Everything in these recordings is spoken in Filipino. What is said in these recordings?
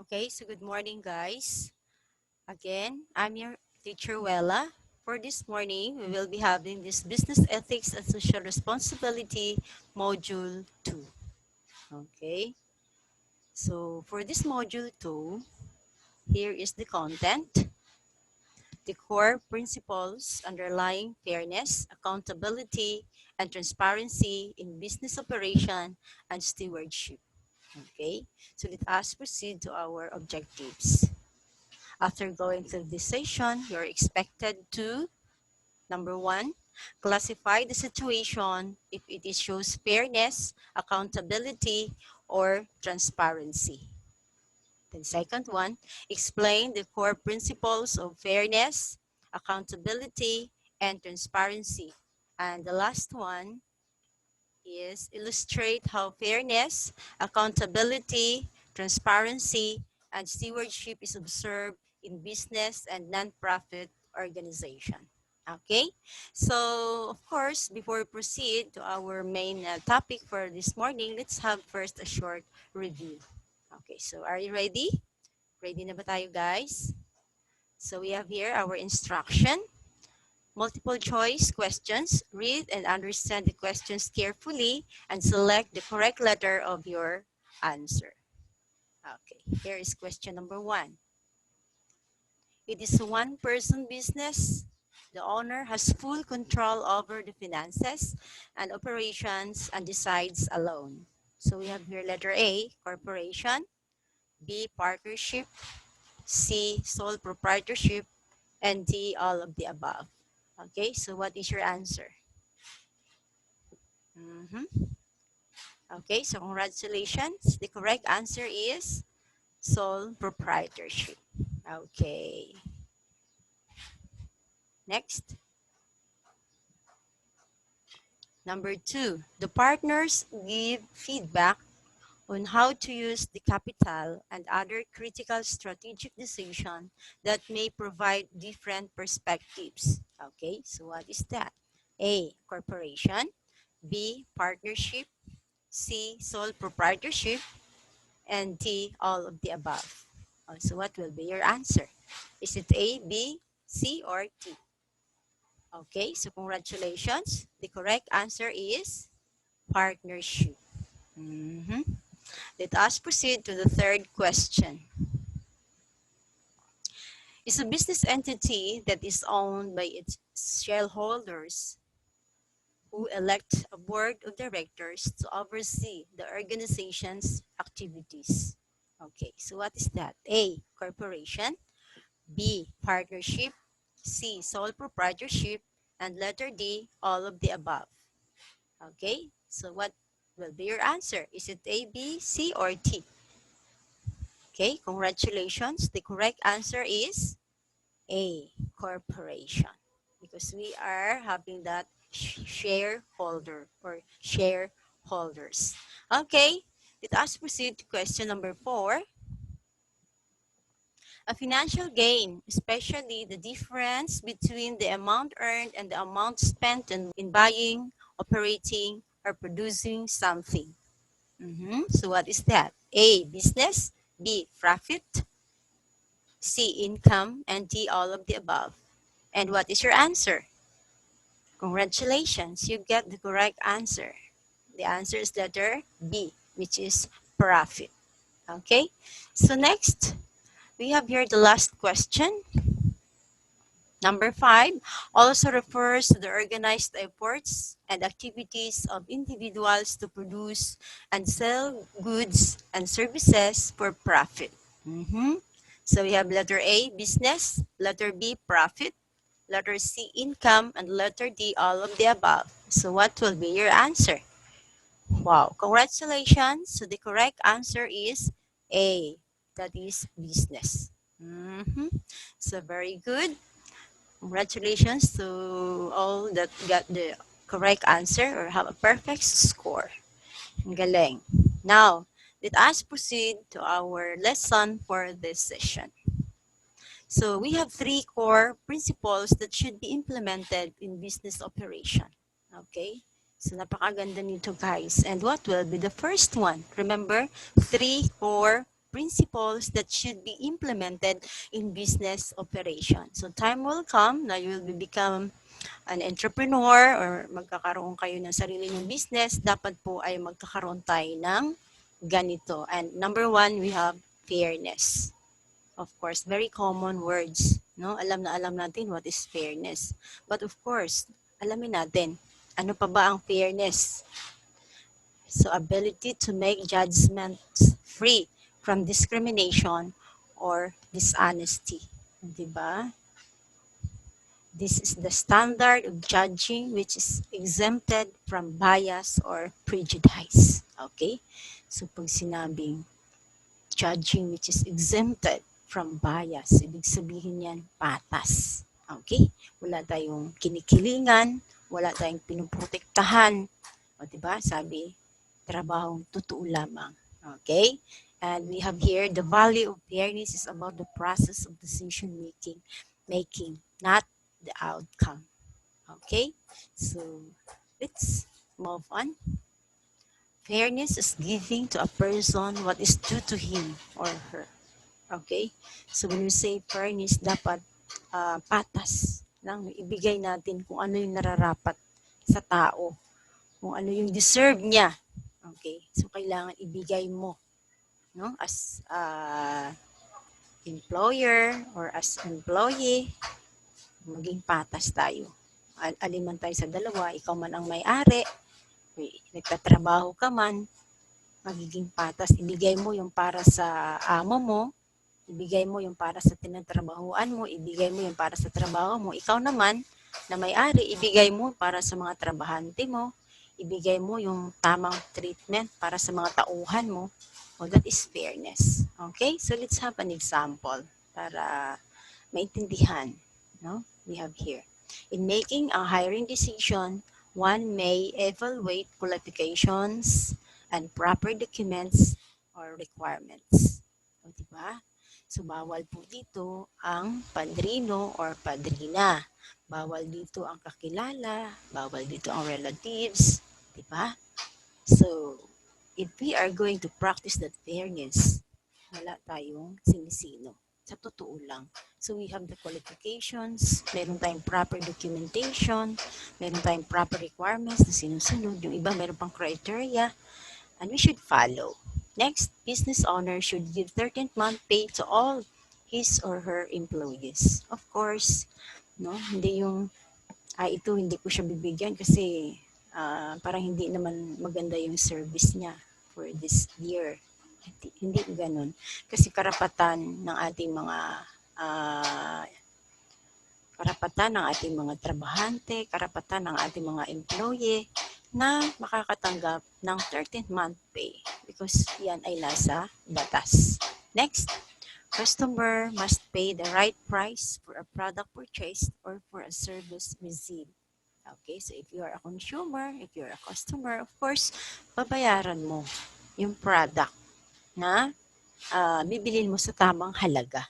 Okay, so good morning, guys. Again, I'm your teacher, Wella. For this morning, we will be having this Business Ethics and Social Responsibility Module 2. Okay, so for this Module 2, here is the content. The core principles underlying fairness, accountability, and transparency in business operation and stewardship. Okay, so let us proceed to our objectives. After going through this session, you're expected to, number one, classify the situation if it shows fairness, accountability, or transparency. The second one, explain the core principles of fairness, accountability, and transparency. And the last one is illustrate how fairness, accountability, transparency, and stewardship is observed in business and nonprofit organization. Okay, so of course, before we proceed to our main topic for this morning, let's have first a short review. Okay, so are you ready? Ready na ba tayo, guys? So we have here our instruction. Multiple choice questions. Read and understand the questions carefully and select the correct letter of your answer. Okay, here is question number 1. It is a one-person business. The owner has full control over the finances and operations and decides alone. So we have here letter A, corporation, B, partnership, C, sole proprietorship, and D, all of the above. Okay, so what is your answer? Okay, so congratulations. The correct answer is sole proprietorship. Okay. Next. Number 2, the partners give feedback on how to use the capital and other critical strategic decisions that may provide different perspectives. Okay, so what is that? A, corporation, B, partnership, C, sole proprietorship, and D, all of the above. So what will be your answer? Is it A, B, C, or D? Okay, so congratulations. The correct answer is partnership. Let us proceed to the third question. Is a business entity that is owned by its shareholders who elect a board of directors to oversee the organization's activities. Okay, so what is that? A, corporation, B, partnership, C, sole proprietorship, and letter D, all of the above. Okay, so what will be your answer? Is it A, B, C, or D? Okay, congratulations. The correct answer is A, corporation, because we are having that shareholder or shareholders. Okay, let us proceed to question number 4. A financial gain, especially the difference between the amount earned and the amount spent in buying, operating, or producing something. So what is that? A, business, B, profit, C, income, and D, all of the above. And what is your answer? Congratulations, you get the correct answer. The answer is letter B, which is profit. Okay, so next, we have here the last question. Number 5 also refers to the organized efforts and activities of individuals to produce and sell goods and services for profit. So we have letter A, business, letter B, profit, letter C, income, and letter D, all of the above. So what will be your answer? Wow, congratulations. So the correct answer is A, that is business. So very good. Congratulations to all that got the correct answer or have a perfect score. Ang galing. Now, let us proceed to our lesson for this session. So we have 3 core principles that should be implemented in business operation. Okay? So napakaganda nito, guys. And what will be the first one? Remember, 3 core principles that should be implemented in business operation. So time will come na you will become an entrepreneur or magkakaroon kayo ng sarili nyong business, dapat po ay magkakaroon tayo ng ganito. And number one, we have fairness. Of course, very common words. No? Alam na alam natin what is fairness. But of course, alamin natin, ano pa ba ang fairness? So, ability to make judgments free from discrimination or dishonesty. Diba? This is the standard of judging which is exempted from bias or prejudice. Okay? So, pag sinabing judging which is exempted from bias, ibig sabihin yan, patas. Okay? Wala tayong kinikilingan, wala tayong pinuprotektahan. O, diba? Sabi, trabahong totoo lamang. Okay? And we have here, the value of fairness is about the process of decision making, not the outcome. Okay? So, let's move on. Fairness is giving to a person what is due to him or her. Okay? So, when we say fairness, dapat patas lang. Ibigay natin kung ano yung nararapat sa tao. Kung ano yung deserve niya. Okay? So, kailangan ibigay mo. No? As employer or as employee, maging patas tayo. Aliman tayo sa dalawa, ikaw man ang may-ari, nagtatrabaho ka man, magiging patas. Ibigay mo yung para sa amo mo, ibigay mo yung para sa tinatrabahuan mo, ibigay mo yung para sa trabaho mo. Ikaw naman, na may-ari, ibigay mo para sa mga trabahante mo, ibigay mo yung tamang treatment para sa mga tauhan mo. Oh, that is fairness. Okay? So, let's have an example para maintindihan. No? We have here. In making a hiring decision, one may evaluate qualifications and proper documents or requirements. O, diba? So, bawal po dito ang padrino or padrina. Bawal dito ang kakilala. Bawal dito ang relatives. Diba? So, if we are going to practice that fairness, wala tayong sinisino. Sa totoo lang. So, we have the qualifications, meron tayong proper documentation, meron tayong proper requirements na sinusunod. Yung iba, meron pang criteria, and we should follow. Next, business owner should give 13th month pay to all his or her employees. Of course, no, hindi yung, ito hindi ko siya bibigyan kasi parang hindi naman maganda yung service niya for this year. Hindi ganun. Kasi karapatan ng ating mga trabahante, karapatan ng ating mga employee na makakatanggap ng 13th month pay because yan ay nasa batas. Next, customer must pay the right price for a product purchased or for a service received. Okay, so if you are a consumer, if you're a customer, of course, babayaran mo yung product na bibilin mo sa tamang halaga.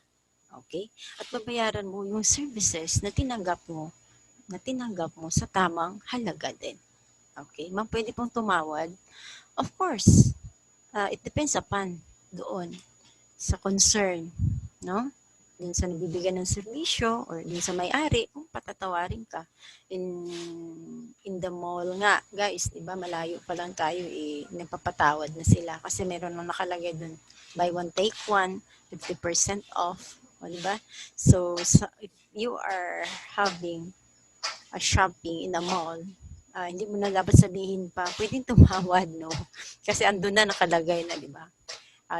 Okay? At babayaran mo yung services na tinanggap mo sa tamang halaga din. Okay? Ma'am, pwede pong tumawad? Of course, it depends upon doon sa concern, no? Dun sa nabibigyan ng serbisyo or dun sa may-ari, kung patatawarin ka. In the mall nga, guys, di ba, malayo pa lang tayo, nagpapatawad na sila kasi meron nang nakalagay dun, buy one, take one, 50% off, o di ba? So, if you are having a shopping in a mall, hindi mo na dapat sabihin pa, pwedeng tumawad, no? Kasi andun na nakalagay na, di ba?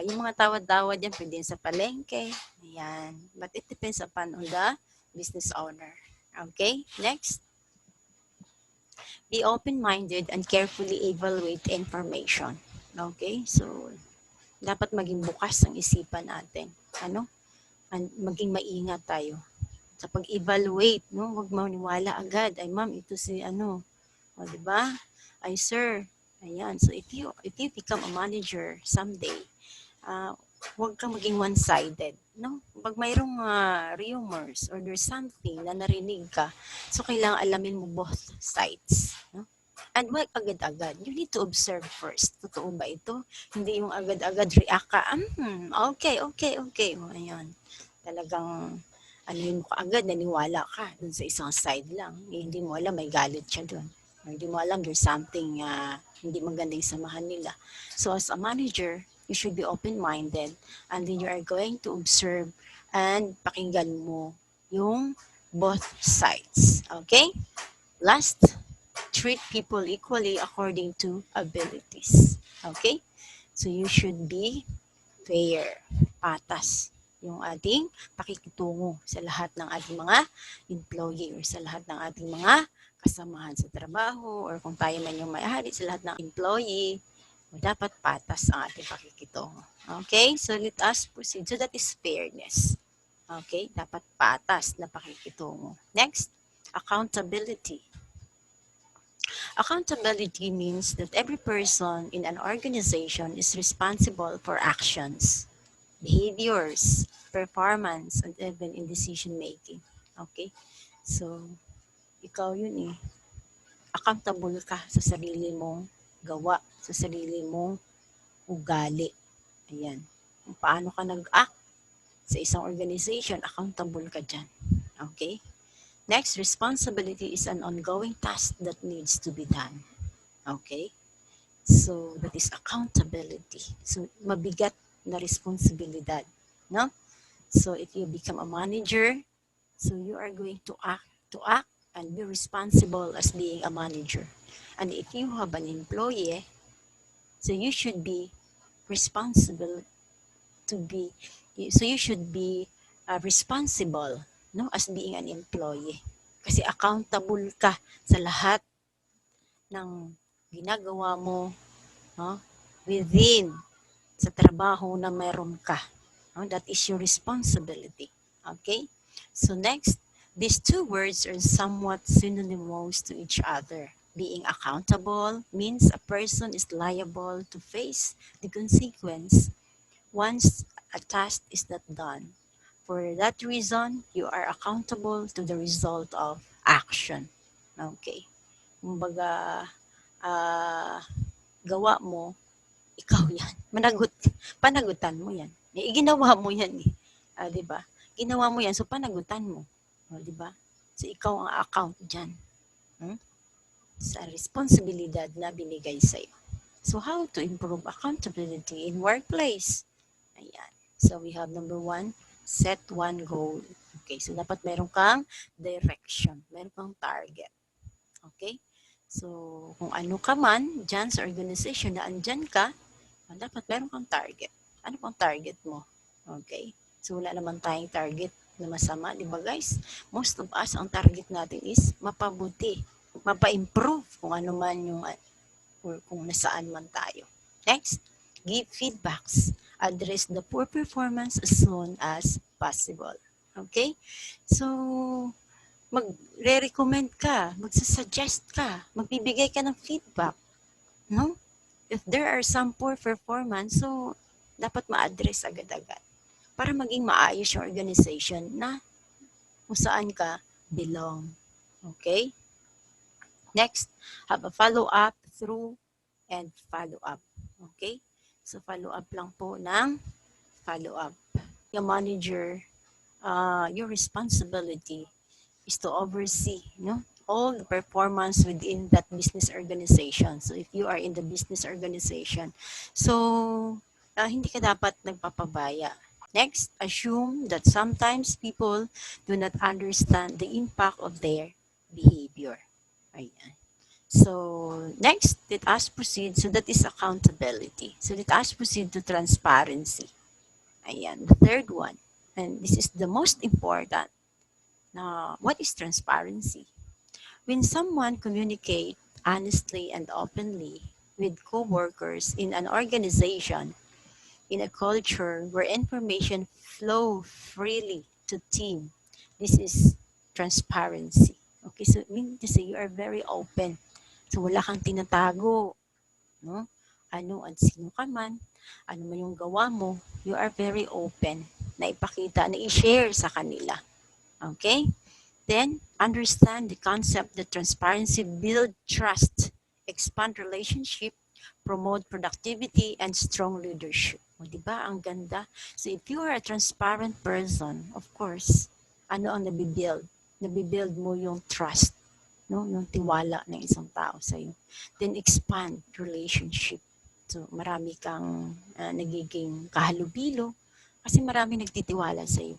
Yung mga tawad-tawad yan, pwede sa palengke. Ayan. But it depends upon on the business owner. Okay? Next. Be open-minded and carefully evaluate information. Okay? So, dapat maging bukas ang isipan natin. Ano? And maging maingat tayo. Sa pag-evaluate, no? Huwag maniwala agad. Ay, ma'am, ito si ano. O, diba? Ay, sir. Ayan. So, if you become a manager someday, huwag kang maging one-sided, no? Pag mayroong rumors or there's something na narinig ka, so kailangan alamin mo both sides, no? And wag agad-agad. You need to observe first. Totoo ba ito? Hindi yung agad-agad react ka, okay, okay, okay. O, ayan. Talagang, ano yun mo kaagad, naniwala ka dun sa isang side lang. Eh, hindi mo alam, may galit siya dun. Or hindi mo alam, there's something hindi maganda yung samahan nila. So, as a manager, you should be open-minded and then you are going to observe and pakinggan mo yung both sides. Okay? Last, treat people equally according to abilities. Okay? So you should be fair, patas yung ating pakikitungo sa lahat ng ating mga employee or sa lahat ng ating mga kasamahan sa trabaho or kung tayo man yung may-ari sa lahat ng employee, dapat patas ang ating pakikitungo. Okay? So let us proceed. So that is fairness. Okay? Dapat patas na pakikitungo. Next, accountability. Accountability means that every person in an organization is responsible for actions, behaviors, performance, and even in decision making. Okay? So, ikaw yun eh. Accountable ka sa sarili mong gawa, sa sarili mong ugali. Ayan. Kung paano ka nag-act sa isang organization, accountable ka dyan. Okay? Next, responsibility is an ongoing task that needs to be done. Okay? So, that is accountability. So, mabigat na responsibilidad. No? So, if you become a manager, so you are going to act and be responsible as being a manager. And if you have an employee, so you should be responsible to be, so you should be responsible, no, as being an employee. Kasi accountable ka sa lahat ng ginagawa mo, no, within sa trabaho na meron ka. No? That is your responsibility. Okay? So next, these two words are somewhat synonymous to each other. Being accountable means a person is liable to face the consequence once a task is not done. For that reason, you are accountable to the result of action. Okay. Kumbaga, ah, gawa mo, ikaw yan. Panagutan mo yan. Eh, ginawa mo yan eh. 'Di ba? Ginawa mo yan, so panagutan mo. 'Di ba? So ikaw ang account diyan. Hmm? Sa responsibilidad na binigay sa iyo. So how to improve accountability in workplace? Ayan. So we have number 1, set one goal. Okay, so dapat meron kang direction, meron kang target. Okay? So, kung ano ka man dyan sa organization na andyan ka, dapat meron kang target. Ano pang target mo? Okay? So, wala naman tayong target na masama, di ba guys? Most of us, ang target natin is mapabuti, mapa-improve kung ano man yung, or kung nasaan man tayo. Next, give feedbacks. Address the poor performance as soon as possible. Okay? So, magre-recommend ka, magsasuggest ka, magbibigay ka ng feedback. No? If there are some poor performance, so dapat ma-address agad-agad para maging maayos yung organization na kung saan ka belong. Okay? Next, have a follow-up through and follow-up. Okay? So, follow-up lang po ng follow-up. Yung manager, your responsibility is to oversee, all the performance within that business organization. So if you are in the business organization, so hindi ka dapat nagpapabaya. Next, assume that sometimes people do not understand the impact of their behavior. Ayan. So next, let us proceed. So that is accountability. So let us proceed to transparency. Ayan, the third one. And this is the most important. Now, what is transparency? When someone communicates honestly and openly with coworkers in an organization, in a culture where information flow freely to team, this is transparency. Okay, so mean to say you are very open. So wala kang tinatago, no? Ano at sino ka man, ano man yung gawa mo, you are very open na ipakita, na i-share sa kanila. Okay? Then, understand the concept that transparency builds trust expand relationship, promote productivity, and strong leadership. O, di ba? Ang ganda. So, if you are a transparent person, of course, ano ang nabibuild? Nabibuild mo yung trust, no? Yung tiwala ng isang tao sa'yo. Then, expand relationship. So, marami kang nagiging kahalubilo kasi marami nagtitiwala sa'yo.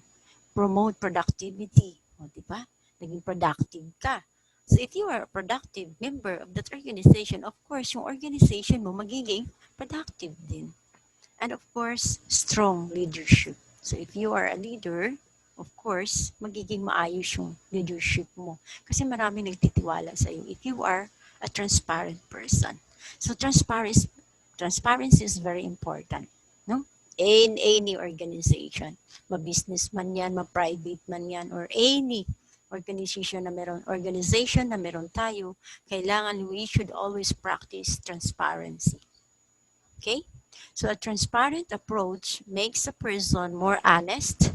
Promote productivity. O, di ba? Naging productive ka. So, if you are a productive member of that organization, of course, yung organization mo magiging productive din. And of course, strong leadership. So, if you are a leader, of course, magiging maayos yung leadership mo. Kasi marami nagtitiwala sa iyo if you are a transparent person. So, transparency is very important. No? In any organization, ma-business man yan, ma-private man yan, or any organization na meron tayo, kailangan we should always practice transparency. Okay? So a transparent approach makes a person more honest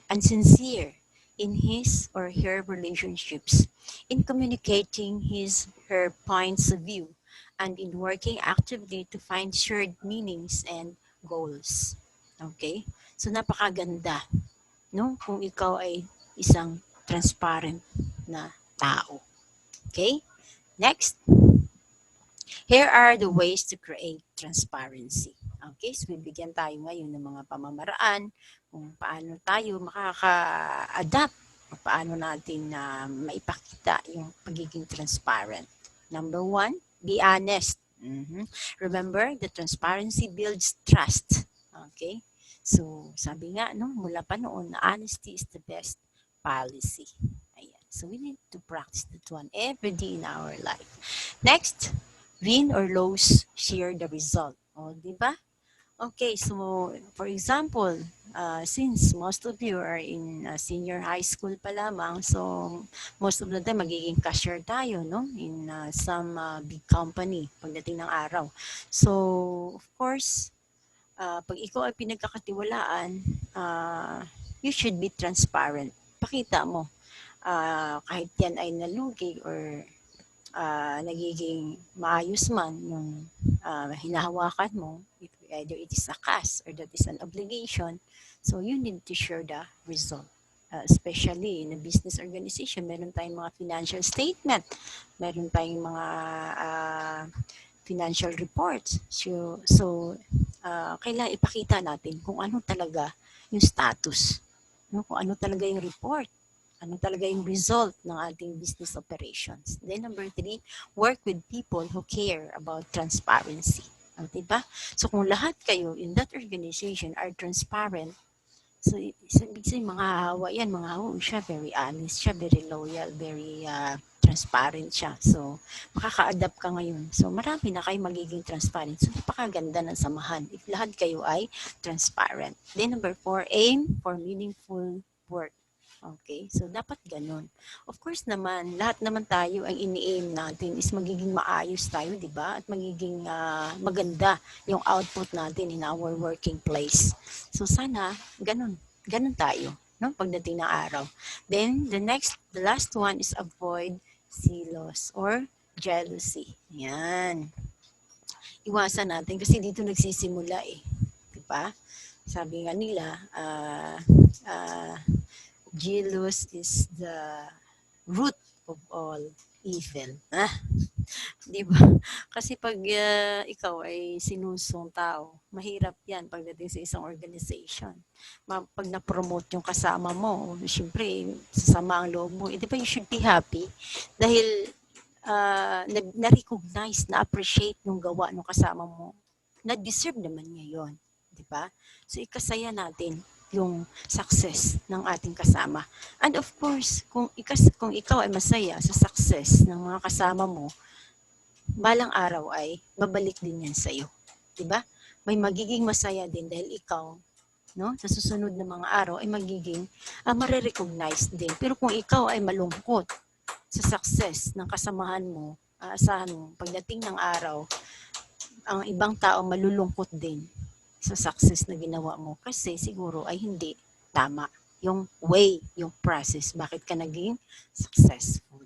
and sincere in his or her relationships, in communicating his her points of view, and in working actively to find shared meanings and goals. Okay? So napakaganda, no? Kung ikaw ay isang transparent na tao. Okay? Next, here are the ways to create transparency. Okay, so bibigyan tayo ngayon ng mga pamamaraan kung paano tayo makaka-adapt o paano natin maipakita yung pagiging transparent. Number one, be honest. Remember, the transparency builds trust. Okay? So, sabi nga, no, mula pa noon, honesty is the best policy. Ayan. So, we need to practice that one every day in our life. Next, win or lose, share the result. O, di ba? Okay, so for example, since most of you are in senior high school pa lamang, so most of the time magiging cashier tayo, no? In some big company pagdating ng araw. So, of course, pag ikaw ay pinagkakatiwalaan, you should be transparent. Pakita mo. Kahit yan ay nalugi or nagiging maayos man yung hinahawakan mo, either it is a cash or that is an obligation, so you need to share the result. Especially in a business organization, meron tayong mga financial statement, meron tayong mga financial reports. So kailangan ipakita natin kung ano talaga yung status, no? Kung ano talaga yung report, ano talaga yung result ng ating business operations. Then number 3, work with people who care about transparency. Diba? So kung lahat kayo in that organization are transparent, so ibig sabihin mga hawa yan, mga hawa siya, very honest siya, very loyal, very transparent siya. So makaka-adapt ka ngayon. So marami na kayo magiging transparent. So napakaganda ng samahan if lahat kayo ay transparent. Then number 4, aim for meaningful work. Okay, so dapat ganun. Of course naman, lahat naman tayo ang ini-aim natin is magiging maayos tayo, di ba? At magiging maganda yung output natin in our working place. So sana, ganun tayo, no? Pagdating ng araw. Then, the last one is avoid silos or jealousy. Yan. Iwasan natin kasi dito nagsisimula eh. Di ba? Sabi nga nila, jealous is the root of all evil. Di ba? Kasi pag ikaw ay sinusong tao, mahirap yan pagdating sa isang organization. Pag na-promote yung kasama mo, syempre, sasama ang loob mo. Di ba you should be happy? Dahil na-recognize, na-appreciate yung gawa ng kasama mo. Na-deserve naman niya yun. Di ba? So, ikasaya natin yung success ng ating kasama. And of course, kung ikaw ay masaya sa success ng mga kasama mo, balang araw ay babalik din yan sa iyo. 'Di ba? May magiging masaya din dahil ikaw, no, sa susunod na mga araw ay magiging mare-recognize din. Pero kung ikaw ay malungkot sa success ng kasamahan mo, asahan mo, pagdating ng araw, ang ibang tao malulungkot din sa success na ginawa mo kasi siguro ay hindi tama yung way, yung process, bakit ka naging successful.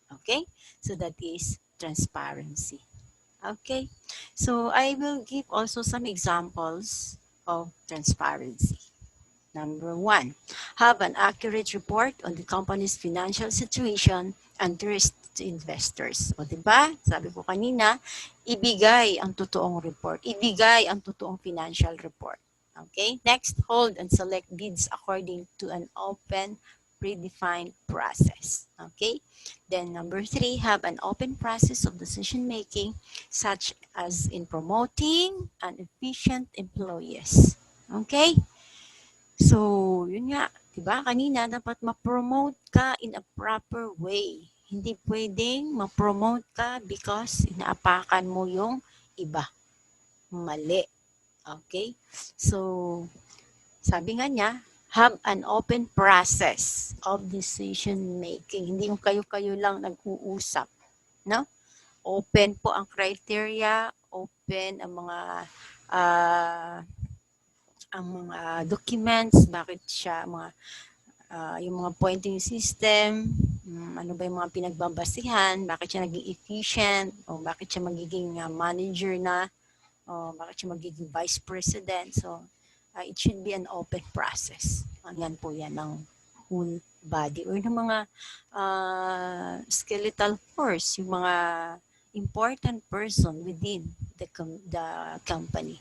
Okay? So that is transparency. Okay, so I will give also some examples of transparency. Number one, have an accurate report on the company's financial situation and risk to investors. O diba? Sabi ko kanina, ibigay ang totoong report. Ibigay ang totoong financial report. Okay? Next, hold and select bids according to an open, predefined process. Okay? Then number three, have an open process of decision making such as in promoting an efficient employees. Okay? So, yun nga, 'di ba? Kanina dapat ma-promote ka in a proper way. Hindi pwedeng ma-promote ka because inaapakan mo yung iba. Mali. Okay? So, sabi nga niya, have an open process of decision making. Hindi yung kayo-kayo lang nag-uusap, no? Open po ang criteria, open ah, ang mga documents, bakit siya yung mga pointing system, ano ba yung mga pinagbabasihan, bakit siya naging efficient, o bakit siya magiging manager na, o bakit siya magiging vice president. So, it should be an open process. Yan po yan ng whole body or ng mga skeletal force, yung mga important person within the company.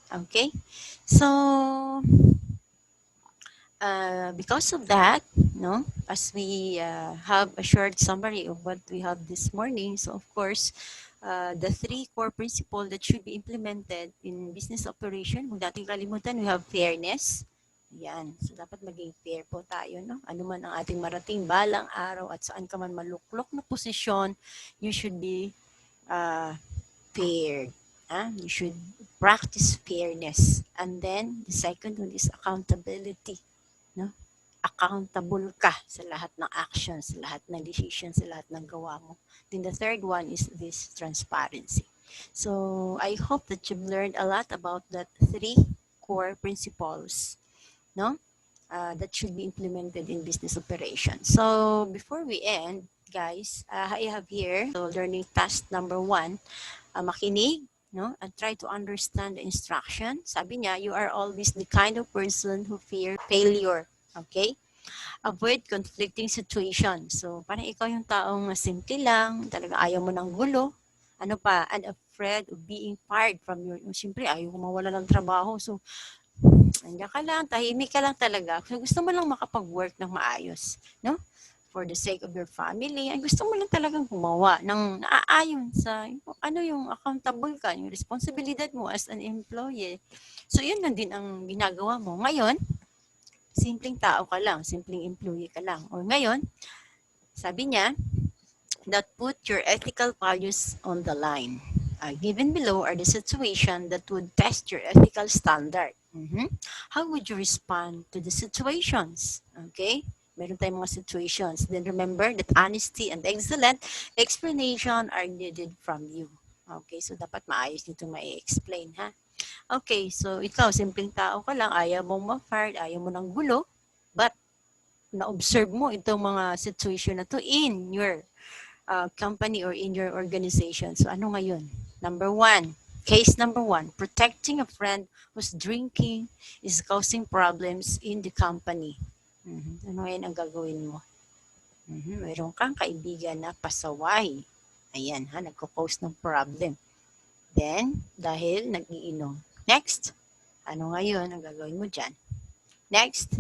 Okay? So, because of that, no, as we have a short summary of what we have this morning, so of course, the three core principles that should be implemented in business operation, kung dating kalimutan, we have fairness. Yan. So, dapat maging fair po tayo, no? Ano man ang ating marating balang araw at saan ka man maluklok na posisyon, you should be fair. You should practice fairness. And then, the second one is accountability. No? Accountable ka sa lahat ng actions, sa lahat ng decisions, sa lahat ng gawa mo. Then the third one is this transparency. So I hope that you've learned a lot about that three core principles, no? That should be implemented in business operations. So before we end, guys, I have here so learning task number 1, makinig, no? And try to understand the instruction. Sabi niya, you are always the kind of person who fear failure. Okay? Avoid conflicting situations. So, parang ikaw yung taong simple lang, talaga ayaw mo ng gulo. Ano pa, and afraid of being fired from your, siyempre, ayaw ko mawala ng trabaho. So, andiyan ka lang, tahimik ka lang talaga. So, gusto mo lang makapag-work ng maayos. No? For the sake of your family, ay gusto mo lang talagang gumawa ng naaayon sa ano yung accountable ka, yung responsibilidad mo as an employee. So, yun lang din ang ginagawa mo. Ngayon, simpleng tao ka lang, simpleng employee ka lang. O ngayon, sabi niya, that put your ethical values on the line. Given below are the situation that would test your ethical standard. How would you respond to the situations? Okay? Meron tayong mga situations. Then remember that honesty and excellent explanation are needed from you. Okay, so dapat maayos nito ma-explain, ha? Okay, so ikaw, simpleng tao ka lang, ayaw mong ma-fired, ayaw mo ng gulo, but na-observe mo itong mga situation na to in your company or in your organization. So ano ngayon? Number 1, case number 1, protecting a friend who's drinking is causing problems in the company. Ano ngayon ang gagawin mo? Mayroon kang kaibigan na pasaway. Ayan ha, nagko-cause ng problem. Then, dahil nag-iinom. Next, ano ngayon ang gagawin mo dyan? Next,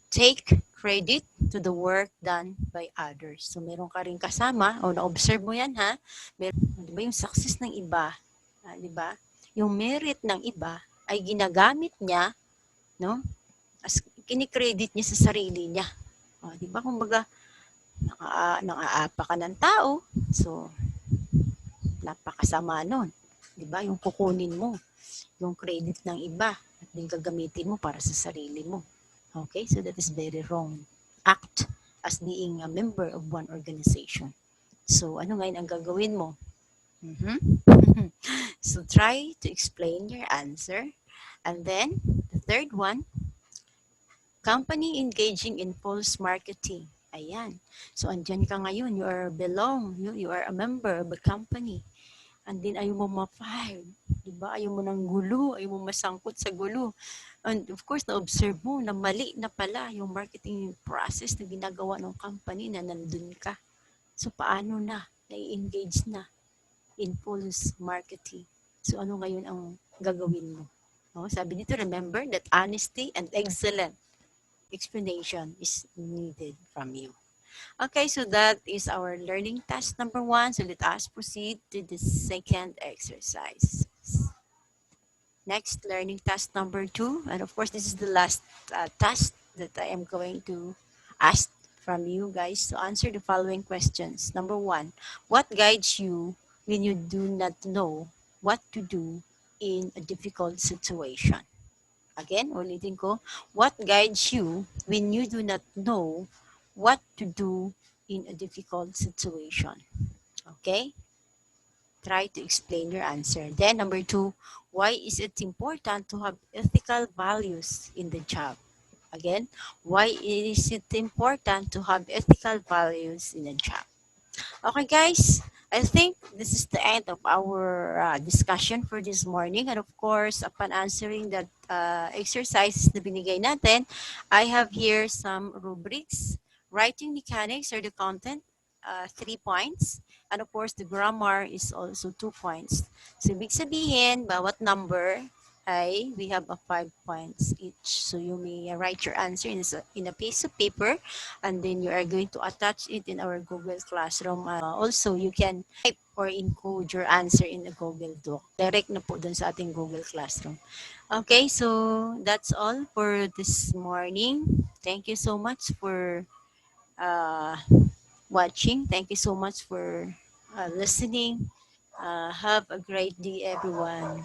take credit to the work done by others. So, meron ka rin kasama, o na-observe mo yan ha, meron, di ba yung success ng iba, di ba? Yung merit ng iba ay ginagamit niya, no? As kinikredit niya sa sarili niya. O, di ba? Kumbaga, nang-aapa ka ng tao, so, napakasama nun. Di ba? Yung kukunin mo, yung credit ng iba, at din gagamitin mo para sa sarili mo. Okay? So, that is very wrong. Act as being a member of one organization. So, ano ngayon ang gagawin mo? So, try to explain your answer. And then, the third one, company engaging in false marketing. Ayan. So, andyan ka ngayon. You are a member of a company. And then ayaw mo ma-fire. Diba? Ayaw mo ng gulo, ayaw mo masangkot sa gulo. And of course, na-observe mo na mali na pala yung marketing process na ginagawa ng company na nandun ka. So, paano na? Nai-engage na in impulse marketing. So, ano ngayon ang gagawin mo? No? Sabi dito, remember that honesty and excellent explanation is needed from you. Okay, so that is our learning task number 1. So let us proceed to the second exercise. Next, learning task number 2. And of course, this is the last task that I am going to ask from you guys to answer the following questions. Number 1, what guides you when you do not know what to do in a difficult situation? Again, ulitin ko, what guides you when you do not know what to do in a difficult situation? Okay? Try to explain your answer. Then, number 2, why is it important to have ethical values in the job? Again, why is it important to have ethical values in a job? Okay, guys, I think this is the end of our discussion for this morning. And of course, upon answering that exercise na binigay natin, I have here some rubrics. Writing mechanics or the content, 3 points. And of course, the grammar is also 2 points. So, ibig sabihin, bawat number ay we have a 5 points each. So, you may write your answer in a piece of paper and then you are going to attach it in our Google Classroom. Also, you can type or encode your answer in the Google Doc. Direct na po dun sa ating Google Classroom. Okay, so that's all for this morning. Thank you so much for uh, watching. Thank you so much for listening. Have a great day, everyone.